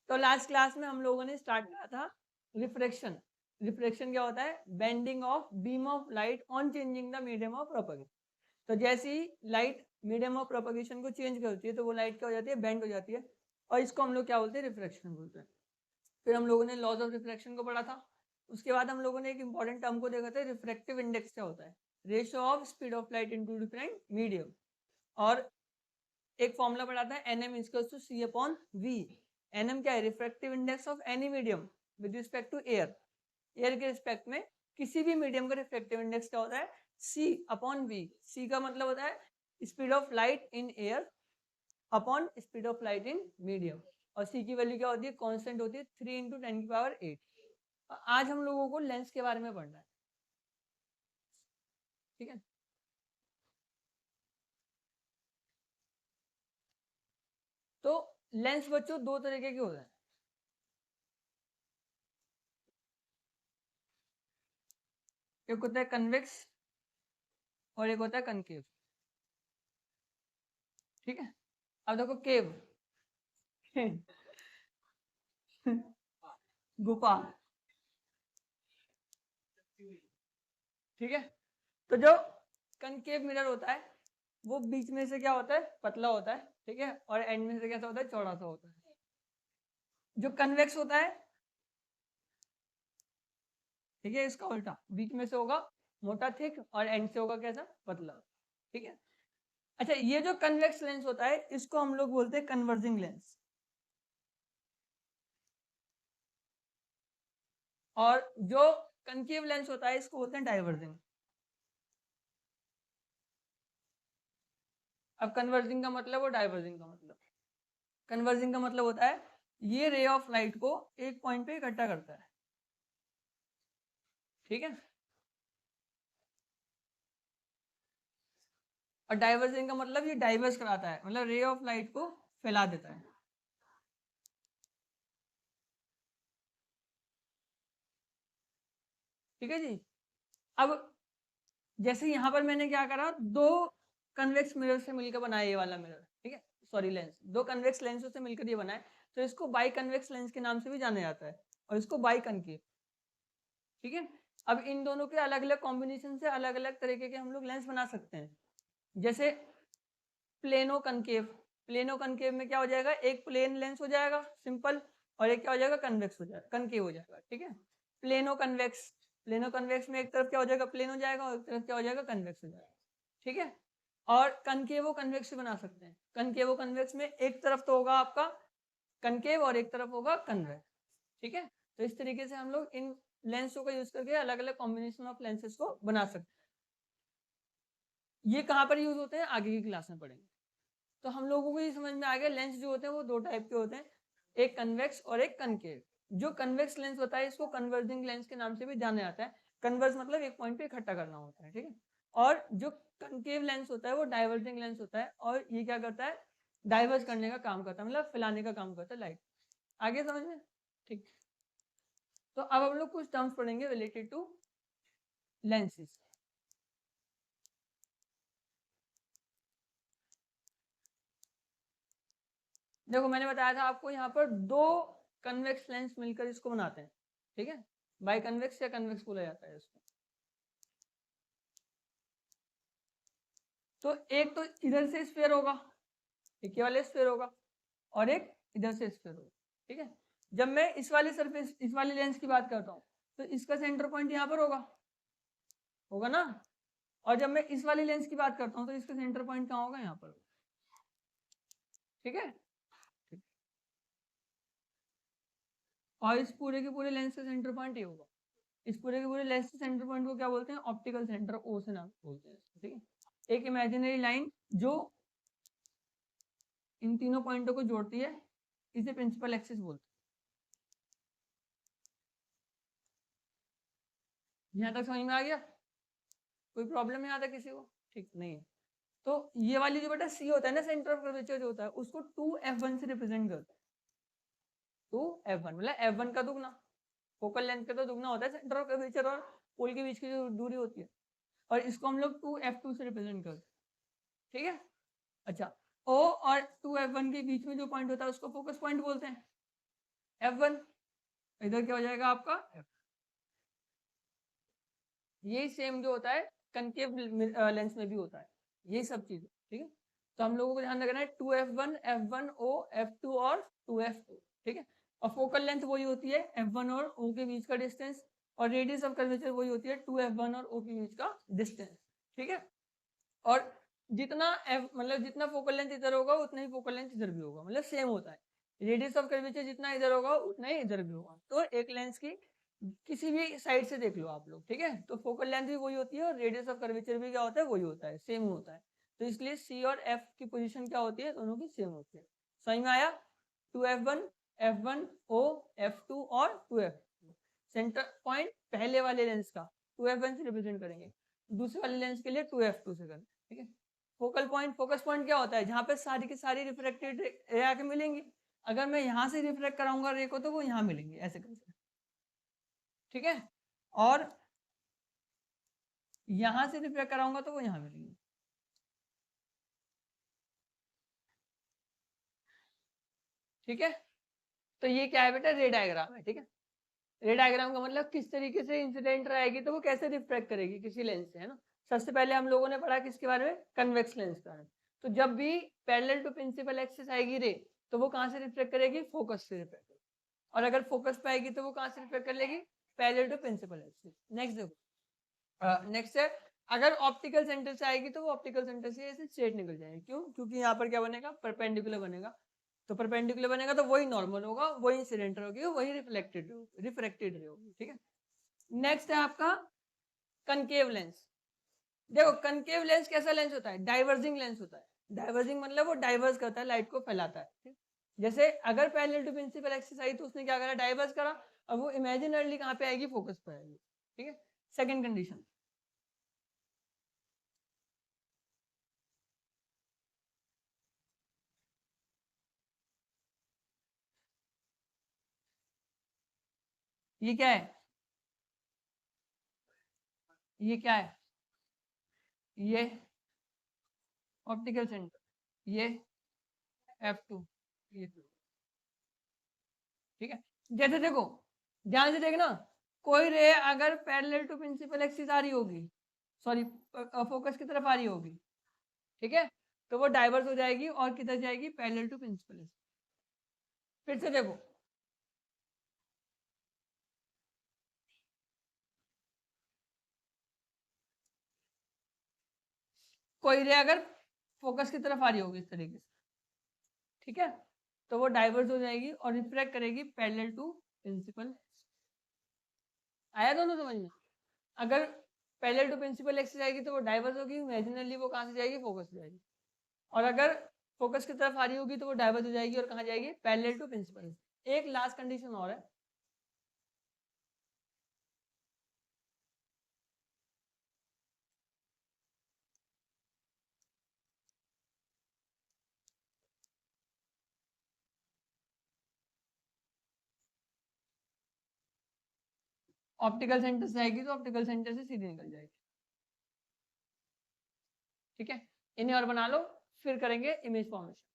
तो last class में हम लोगों ने स्टार्ट किया था रिफ्रैक्शन। रिफ्रैक्शन क्या होता है? Bending of beam of light on changing the medium of propagation. तो जैसे ही लाइट मीडियम ऑफ प्रोपगेशन को चेंज करती है तो वो लाइट क्या हो जाती है? बेंड हो जाती है, और इसको हम लोग क्या बोलते हैं? रिफ्रैक्शन बोलते हैं। फिर हम लोगों ने लॉज ऑफ रिफ्रैक्शन को पढ़ा था। उसके बाद हम लोगों ने एक इंपॉर्टेंट टर्म को देखा था, रिफ्रैक्टिव इंडेक्स क्या होता है? Ratio of speed of light into different medium. और एक फॉर्मूला पढ़ा था, nm equals to c upon v। nm क्या है? Refractive index of any medium with respect to air. Air के रिस्पेक्ट में किसी भी मीडियम का रिफ्रैक्टिव इंडेक्स क्या होता है? c upon v। c का मतलब होता है speed of light in air upon speed of light in medium, और c की वैल्यू क्या होती है? कांस्टेंट होती है 3 × 10⁸। आज हम लोगों को लेंस के बारे में पढ़ना है, ठीक है। तो लेंस बच्चों दो तरीके के होते हैं, एक होता है कन्वेक्स और एक होता है कनकेव, ठीक है। अब देखो केव गुफा, ठीक है। तो जो कनकेव मिरर होता है वो बीच में से क्या होता है? पतला होता है, ठीक है, और एंड में से कैसा होता है? चौड़ा सा होता है। जो कन्वेक्स होता है, ठीक है, इसका उल्टा, बीच में से होगा मोटा थिक और एंड से होगा कैसा? पतला, ठीक है। अच्छा, ये जो कन्वेक्स लेंस होता है इसको हम लोग बोलते हैं कन्वर्जिंग लेंस, और जो कनकेव लेंस होता है इसको बोलते हैं डाइवर्जिंग। अब कन्वर्जिंग का मतलब और डाइवर्जिंग का मतलब, कन्वर्जिंग का मतलब होता है ये रे ऑफ लाइट को एक पॉइंट पे इकट्ठा करता है, ठीक है। और डाइवर्जिंग का मतलब ये डाइवर्स कराता है, मतलब रे ऑफ लाइट को फैला देता है, ठीक है जी। अब जैसे यहाँ पर मैंने क्या करा, दो कन्वेक्स मिरर से मिलकर बनाया ये वाला मिरर, ठीक है, सॉरी लेंस, दो कन्वेक्स लेंसों से मिलकर ये बनाए, तो इसको बाई कन्वेक्स लेंस के नाम से भी जाना जाता है, और इसको बाई कनकेव, ठीक है। अब इन दोनों के अलग अलग कॉम्बिनेशन से अलग अलग तरीके के हम लोग लेंस बना सकते हैं। जैसे प्लेनो कनकेव, प्लेनो कनकेव में क्या हो जाएगा? एक प्लेन लेंस हो जाएगा सिंपल, और एक क्या हो जाएगा? कन्वेक्स हो जाएगा, कनकेव हो जाएगा, ठीक है। प्लेनो कन्वेक्स, प्लेनो कन्वेक्स में एक तरफ क्या हो जाएगा? प्लेन हो जाएगा, और एक तरफ क्या हो जाएगा? कन्वेक्स हो जाएगा, ठीक है। और कनकेवो कन्वेक्स भी बना सकते हैं। कनकेवो कन्वेक्स में एक तरफ तो होगा आपका कनकेव और एक तरफ होगा कन्वेक्स, ठीक है। तो इस तरीके से हम लोग इन लेंसों का यूज करके अलग अलग कॉम्बिनेशन ऑफ लेंसेज को बना सकते हैं। ये कहाँ पर यूज होते हैं? आगे की क्लास में पढ़ेंगे। तो हम लोगों को ये समझ में आ गया, लेंस जो होते हैं वो दो टाइप के होते हैं, एक कन्वेक्स और एक कनकेव। जो कन्वेक्स लेंस होता है इसको कन्वर्जिंग लेंस के नाम से भी जाना जाता है। कन्वर्ज मतलब एक पॉइंट पे इकट्ठा करना होता है, ठीक है। और जो कनकेव लेंस होता है वो डाइवर्जिंग लेंस होता है, और ये क्या करता है? डाइवर्ज करने का काम करता है, मतलब फैलाने का काम करता है लाइट। आगे समझ में? ठीक। तो अब हम लोग कुछ टर्म्स पढ़ेंगे रिलेटेड टू लेंसेज। देखो मैंने बताया था आपको, यहाँ पर दो कन्वेक्स लेंस मिलकर इसको बनाते हैं, ठीक है। बाई कन्वेक्स या कन्वेक्स बोला जाता है इसको। तो एक तो इधर से स्फीयर होगा, एक ये वाले स्फीयर होगा, और एक इधर से स्फीयर होगा, ठीक है। जब मैं इस वाले सरफेस, इस वाले लेंस की बात करता हूँ, तो इसका सेंटर पॉइंट यहाँ पर होगा, होगा ना। और जब मैं इस वाले लेंस की बात करता हूँ तो इसका सेंटर पॉइंट कहाँ होगा? यहाँ पर, ठीक है। ठीक। और इस पूरे के पूरे लेंस का सेंटर पॉइंट ये होगा। इस पूरे के पूरे लेंस के सेंटर पॉइंट को क्या बोलते हैं? ऑप्टिकल सेंटर, ओ से नाम बोलते हैं, ठीक है। एक इमेजिनरी लाइन जो इन तीनों पॉइंटों को जोड़ती है, इसे प्रिंसिपल एक्सिस बोलते हैं। यहाँ तक समझ में आ गया? कोई प्रॉब्लम है यहाँ तक किसी को? ठीक नहीं है। तो ये वाली जो बेटा सी होता है ना, सेंटर ऑफ कर्वेचर जो होता है, उसको 2f1 से रिप्रेजेंट करते हैं। 2f1 मतलब f1 का दुगना, फोकल लेंथ का तो दुगना होता है सेंटर ऑफ कर्वेचर और पोल के बीच की जो दूरी होती है, और इसको हम लोग 2f2 से रिप्रेजेंट करते हैं, ठीक है। अच्छा, O और 2f1 के बीच में जो पॉइंट होता है उसको फोकस पॉइंट बोलते हैं, F1, इधर क्या हो जाएगा आपका F। यही सेम जो होता है कनकेव लेंस में भी होता है, यही सब चीज, ठीक है। तो हम लोगों को ध्यान रखना है 2f1, f1o, f2 और 2f2, ठीक है। और फोकल लेंथ वही होती है f1 और o के बीच का डिस्टेंस, और रेडियस ऑफ कर्वेचर वही होती है 2f1 और o के बीच का डिस्टेंस, ठीक है। और जितना f मतलब जितना फोकल लेंथ इधर होगा उतना ही फोकल लेंथ इधर भी होगा, मतलब सेम होता है। रेडियस ऑफ कर्वेचर जितना इधर होगा उतना ही इधर भी होगा। तो एक लेंस की किसी भी साइड से देख लो आप लोग, ठीक है। तो फोकल लेंथ भी वही होती है और रेडियस ऑफ कर्वेचर भी क्या होता है, वही होता है, सेम होता है। तो इसलिए सी और एफ की पोजीशन क्या होती है, दोनों की सेम होती है। समझ में आया? 2f1, f1 o, f2 और 2f2। सेंटर पॉइंट पहले वाले लेंस का 2f1 से रिप्रेजेंट करेंगे, दूसरे वाले लेंस के लिए 2f2 से करेंगे, ठीक है। फोकल पॉइंट, फोकस पॉइंट क्या होता है, जहां पे सारी की सारी रिफ्रेक्टेड रे आके मिलेंगी। अगर मैं यहाँ से रिफ्लेक्ट कराऊंगा रे को तो वो यहाँ मिलेंगे, ऐसे करके, ठीक है। और यहां से रिफ्लेक्ट कराऊंगा तो वो यहाँ मिलेंगे। ठीक है, तो ये क्या है बेटा, रे डायग्राम है, ठीक है। रे डायग्राम का मतलब किस तरीके से इंसिडेंट रहेगी तो वो कैसे रिफ्लेक्ट करेगी किसी लेंस से, है ना। सबसे पहले हम लोगों ने पढ़ा किसके बारे में, कन्वेक्स लेंस के बारे में। तो जब भी पैरेलल टू प्रिंसिपल एक्सिस आएगी रे, तो वो कहाँ से रिफ्लेक्ट करेगी, फोकस से रिफ्लेक्ट करेगी। और अगर फोकस पे आएगी तो वो कहाँ से रिफ्लेक्ट कर लेगी, parallel to principal axis. Next देखो, नेक्स्ट है, अगर ऑप्टिकल सेंटर से आएगी तो वो ऑप्टिकल सेंटर से ऐसे स्ट्रेट निकल जाएगी। क्यों? क्योंकि यहाँ पर क्या बनेगा, परपेंडिकुलर बनेगा। तो परपेंडिकुलर बनेगा तो वही नॉर्मल होगा, वही इंसिडेंट होगी, वही रिफ्लेक्टेड होगी, ठीक है। नेक्स्ट है आपका कनकेव लेंस। देखो कनकेव लेंस कैसा लेंस होता है, डाइवर्जिंग लेंस होता है। डाइवर्जिंग मतलब वो डाइवर्स करता है, लाइट को फैलाता है, ठीक? जैसे अगर पैरेलल टू प्रिंसिपल एक्सिस आई तो उसने क्या करा, डाइवर्स करा। अब वो इमेजिनरली कहाँ पे आएगी, फोकस पे आएगी, ठीक है। सेकंड कंडीशन, ये क्या है, ये क्या है, ये ऑप्टिकल सेंटर, ये F2, ये 2, ठीक है। जैसे देखो, ध्यान से देखना, कोई रे अगर पैरेलल टू प्रिंसिपल एक्सिस आ रही होगी, सॉरी फोकस की तरफ आ रही होगी, ठीक है, तो वो डाइवर्स हो जाएगी और किधर जाएगी, पैरेलल टू प्रिंसिपल एक्सिस। फिर से देखो, कोई रे अगर फोकस की तरफ आ रही होगी इस तरीके से, ठीक है, तो वो डाइवर्स हो जाएगी और रिफ्रैक्ट करेगी पैरेलल टू प्रिंसिपल। आया दोनों समझ में? अगर पैरेलल टू प्रिंसिपल एक्सिस आएगी तो वो डाइवर्स होगी, इमेजिनरली वो कहाँ से जाएगी, फोकस से जाएगी। और अगर फोकस की तरफ आ रही होगी तो वो डाइवर्स हो जाएगी और कहाँ जाएगी, पैरेलल टू प्रिंसिपल। एक लास्ट कंडीशन और है, ऑप्टिकल सेंटर से आएगी तो ऑप्टिकल सेंटर से सीधी निकल जाएगी, ठीक है। इन्हें और बना लो, फिर करेंगे इमेज फॉर्मेशन।